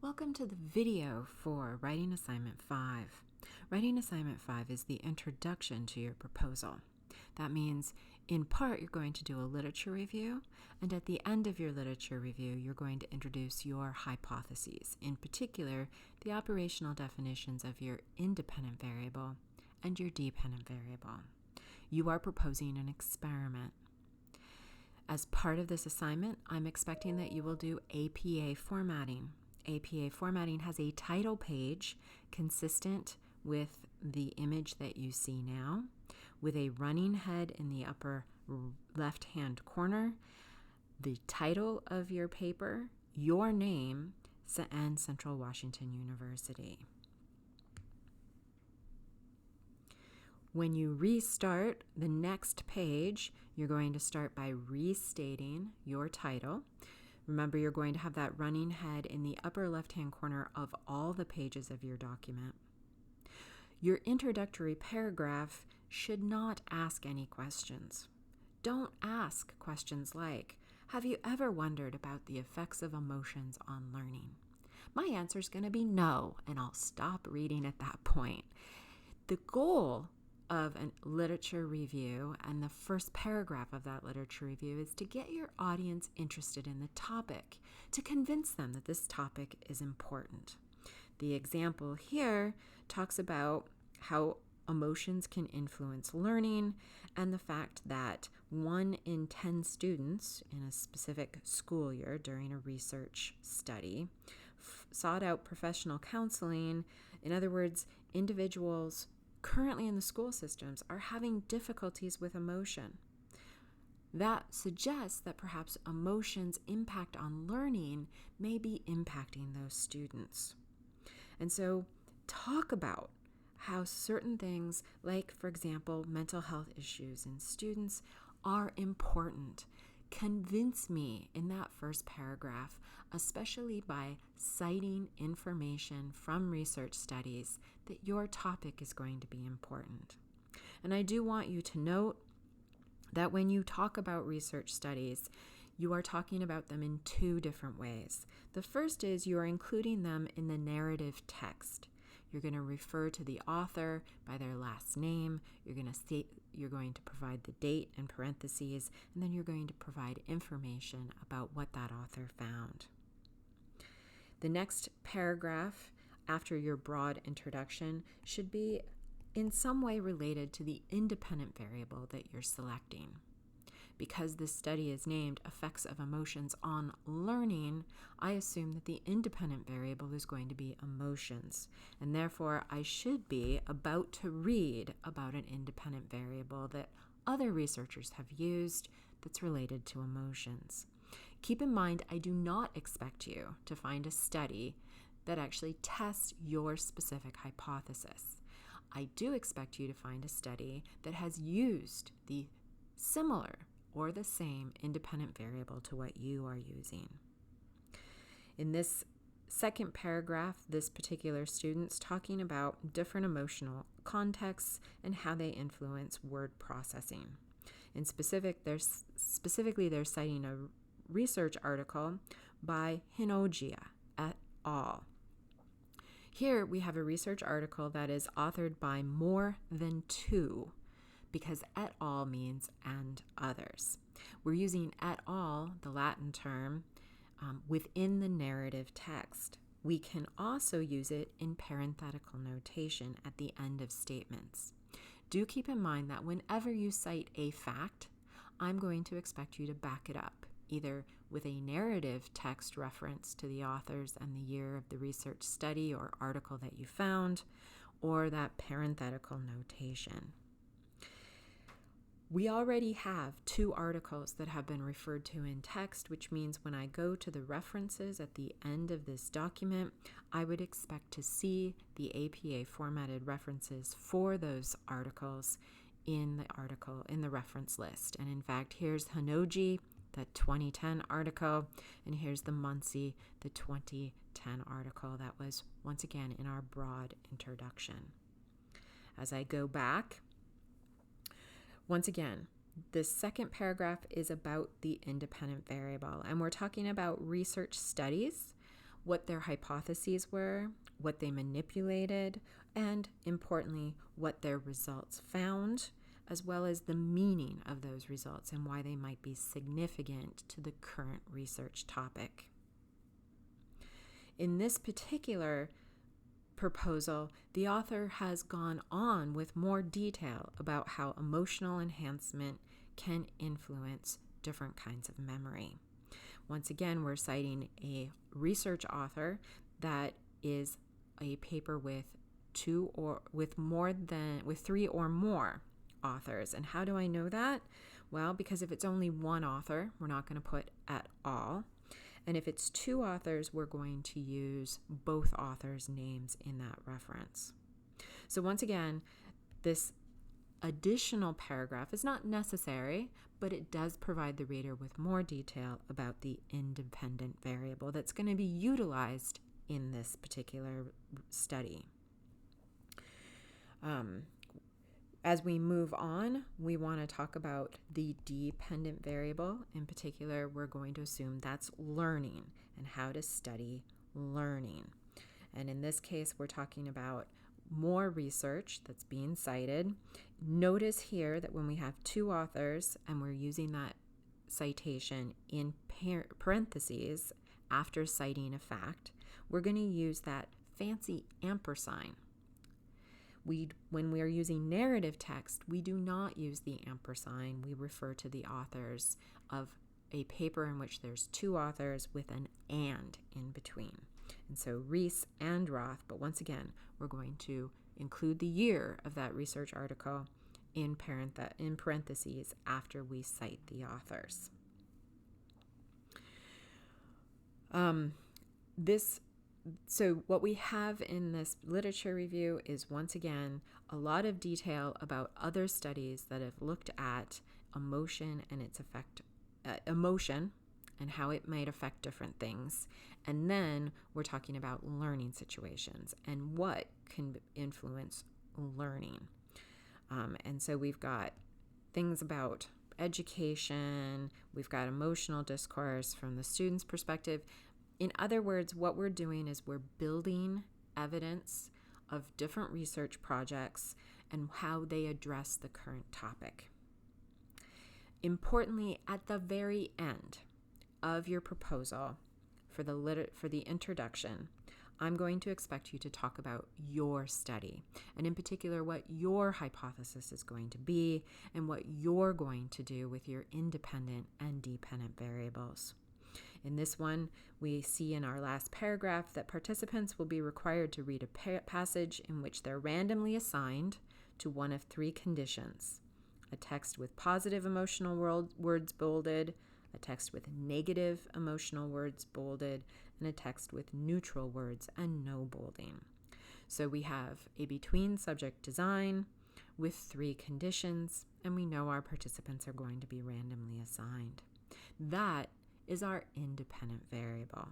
Welcome to the video for Writing Assignment 5. Writing Assignment 5 is the introduction to your proposal. That means, in part, you're going to do a literature review, and at the end of your literature review, you're going to introduce your hypotheses, in particular, the operational definitions of your independent variable and your dependent variable. You are proposing an experiment. As part of this assignment, I'm expecting that you will do APA formatting. APA formatting has a title page consistent with the image that you see now, with a running head in the upper left-hand corner, the title of your paper, your name, and Central Washington University. When you restart the next page, you're going to start by restating your title. Remember, you're going to have that running head in the upper left-hand corner of all the pages of your document. Your introductory paragraph should not ask any questions. Don't ask questions like, have you ever wondered about the effects of emotions on learning? My answer is going to be no, and I'll stop reading at that point. The goal of a literature review and the first paragraph of that literature review is to get your audience interested in the topic, to convince them that this topic is important. The example here talks about how emotions can influence learning and the fact that 1 in 10 students in a specific school year during a research study sought out professional counseling. In other words, individuals currently in the school systems are having difficulties with emotion. That suggests that perhaps emotions' impact on learning may be impacting those students. And so talk about how certain things, like, for example, mental health issues in students, are important. Convince me in that first paragraph, especially by citing information from research studies, that your topic is going to be important. And I do want you to note that when you talk about research studies, you are talking about them in 2 different ways. The first is you are including them in the narrative text. You're going to refer to the author by their last name. You're going to provide the date in parentheses, and then you're going to provide information about what that author found. The next paragraph after your broad introduction should be in some way related to the independent variable that you're selecting. Because this study is named Effects of Emotions on Learning, I assume that the independent variable is going to be emotions, and therefore I should be about to read about an independent variable that other researchers have used that's related to emotions. Keep in mind, I do not expect you to find a study that actually tests your specific hypothesis. I do expect you to find a study that has used the similar or the same independent variable to what you are using. In this second paragraph, this particular student's talking about different emotional contexts and how they influence word processing. Specifically, they're citing a research article by Hinogia et al. Here we have a research article that is authored by more than 2, because et al. Means and others. We're using et al., the Latin term, within the narrative text. We can also use it in parenthetical notation at the end of statements. Do keep in mind that whenever you cite a fact, I'm going to expect you to back it up, either with a narrative text reference to the authors and the year of the research study or article that you found, or that parenthetical notation. We already have 2 articles that have been referred to in text, which means when I go to the references at the end of this document, I would expect to see the APA formatted references for those articles in the reference list. And in fact, here's Hinogi, the 2010 article, and here's the Muncie, the 2010 article that was, once again, in our broad introduction. As I go back, once again, this second paragraph is about the independent variable, and we're talking about research studies what their hypotheses were, what they manipulated, and importantly, what their results found, as well as the meaning of those results and why they might be significant to the current research topic. In this particular proposal, the author has gone on with more detail about how emotional enhancement can influence different kinds of memory. Once again, we're citing a research author that is a paper with three or more authors. And how do I know that? Well, because if it's only one author, we're not going to put at all. And if it's two authors, we're going to use both authors' names in that reference. So once again, this additional paragraph is not necessary, but it does provide the reader with more detail about the independent variable that's going to be utilized in this particular study. As we move on, we want to talk about the dependent variable. In particular, we're going to assume that's learning and how to study learning. And in this case, we're talking about more research that's being cited. Notice here that when we have two authors and we're using that citation in parentheses after citing a fact, we're going to use that fancy ampersand. When we are using narrative text, we do not use the ampersand. We refer to the authors of a paper in which there's two authors with an and in between. And so Rees and Roth, but once again, we're going to include the year of that research article in parentheses after we cite the authors. So what we have in this literature review is, once again, a lot of detail about other studies that have looked at emotion and its effect, emotion and how it might affect different things. And then we're talking about learning situations and what can influence learning. And so we've got things about education, we've got emotional discourse from the student's perspective. In other words, what we're doing is we're building evidence of different research projects and how they address the current topic. Importantly, at the very end of your proposal for the introduction, I'm going to expect you to talk about your study, and in particular what your hypothesis is going to be and what you're going to do with your independent and dependent variables. In this one, we see in our last paragraph that participants will be required to read a passage in which they're randomly assigned to one of three conditions: a text with positive emotional words bolded, a text with negative emotional words bolded, and a text with neutral words and no bolding. So we have a between subject design with three conditions, and we know our participants are going to be randomly assigned. That is our independent variable.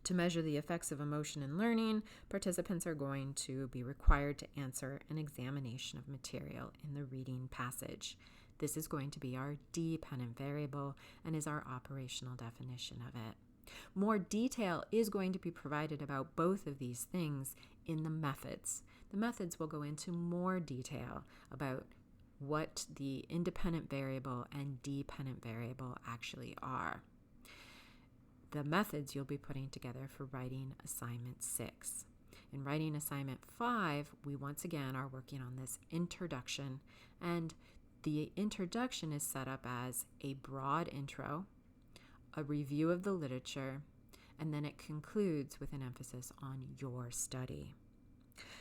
To measure the effects of emotion in learning, participants are going to be required to answer an examination of material in the reading passage. This is going to be our dependent variable and is our operational definition of it. More detail is going to be provided about both of these things in the methods. The methods will go into more detail about what the independent variable and dependent variable actually are. The methods you'll be putting together for writing assignment 6. In writing assignment 5, we once again are working on this introduction, and the introduction is set up as a broad intro, a review of the literature, and then it concludes with an emphasis on your study.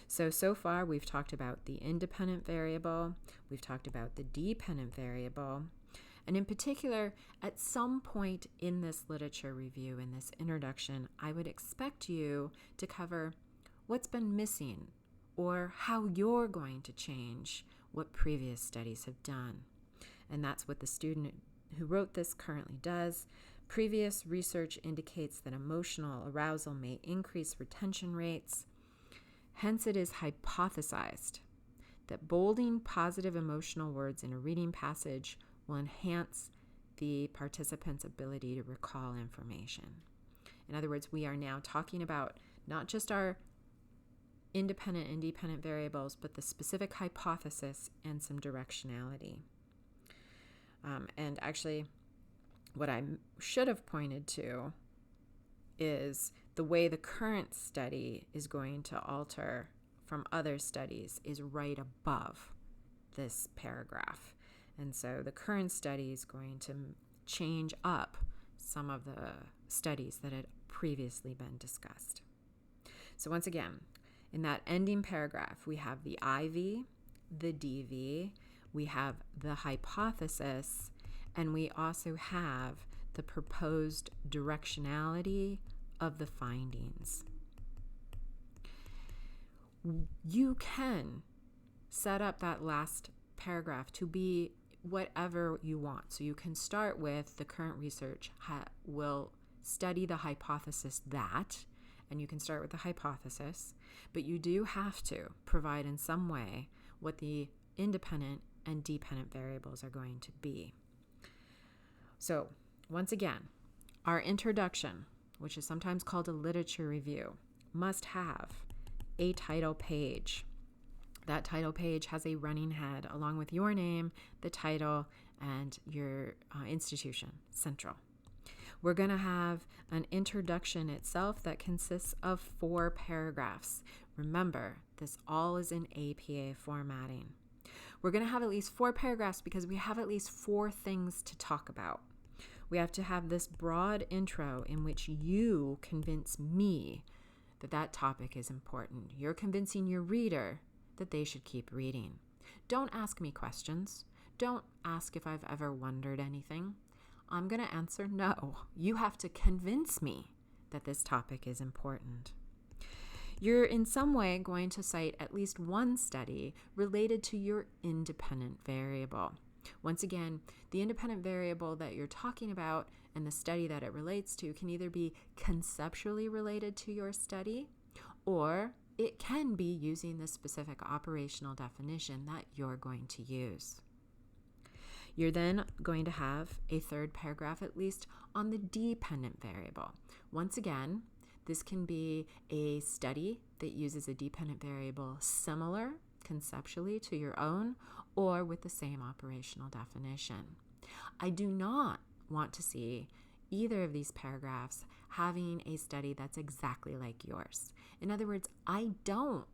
So far we've talked about the independent variable, we've talked about the dependent variable, and in particular, at some point in this literature review, in this introduction, I would expect you to cover what's been missing or how you're going to change what previous studies have done. And that's what the student who wrote this currently does. Previous research indicates that emotional arousal may increase retention rates. Hence, it is hypothesized that bolding positive emotional words in a reading passage will enhance the participant's ability to recall information. In other words, we are now talking about not just our independent and dependent variables, but the specific hypothesis and some directionality. And actually, what I should have pointed to is the way the current study is going to alter from other studies is right above this paragraph. And so the current study is going to change up some of the studies that had previously been discussed. So once again, in that ending paragraph, we have the IV, the DV, we have the hypothesis, and we also have the proposed directionality of the findings. You can set up that last paragraph to be whatever you want. So you can start with the current research will study the hypothesis that, and you can start with the hypothesis, but you do have to provide in some way what the independent and dependent variables are going to be. So once again, our introduction, which is sometimes called a literature review, must have a title page. That title page has a running head along with your name, the title, and your institution, Central. We're going to have an introduction itself that consists of 4 paragraphs. Remember, this all is in APA formatting. We're going to have at least 4 paragraphs because we have at least 4 things to talk about. We have to have this broad intro in which you convince me that that topic is important. You're convincing your reader that they should keep reading. Don't ask me questions. Don't ask if I've ever wondered anything. I'm going to answer no. You have to convince me that this topic is important. You're in some way going to cite at least one study related to your independent variable. Once again, the independent variable that you're talking about and the study that it relates to can either be conceptually related to your study, or it can be using the specific operational definition that you're going to use. You're then going to have a 3rd paragraph at least on the dependent variable. Once again, this can be a study that uses a dependent variable similar conceptually to your own or with the same operational definition. I do not want to see either of these paragraphs having a study that's exactly like yours. In other words, I don't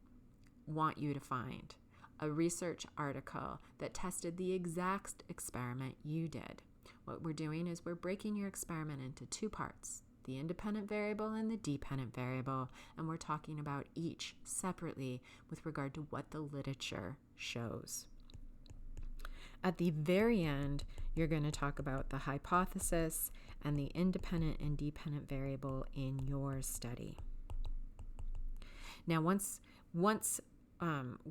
want you to find a research article that tested the exact experiment you did. What we're doing is we're breaking your experiment into 2 parts, the independent variable and the dependent variable, and we're talking about each separately with regard to what the literature shows. At the very end, you're going to talk about the hypothesis and the independent and dependent variable in your study. Now, once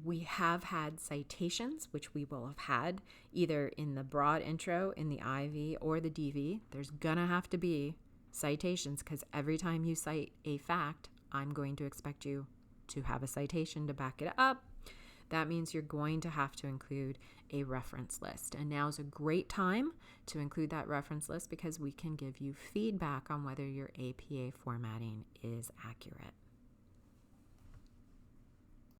we have had citations, which we will have had either in the broad intro, in the IV, or the DV, there's going to have to be citations because every time you cite a fact, I'm going to expect you to have a citation to back it up. That means you're going to have to include a reference list. And now's a great time to include that reference list because we can give you feedback on whether your APA formatting is accurate.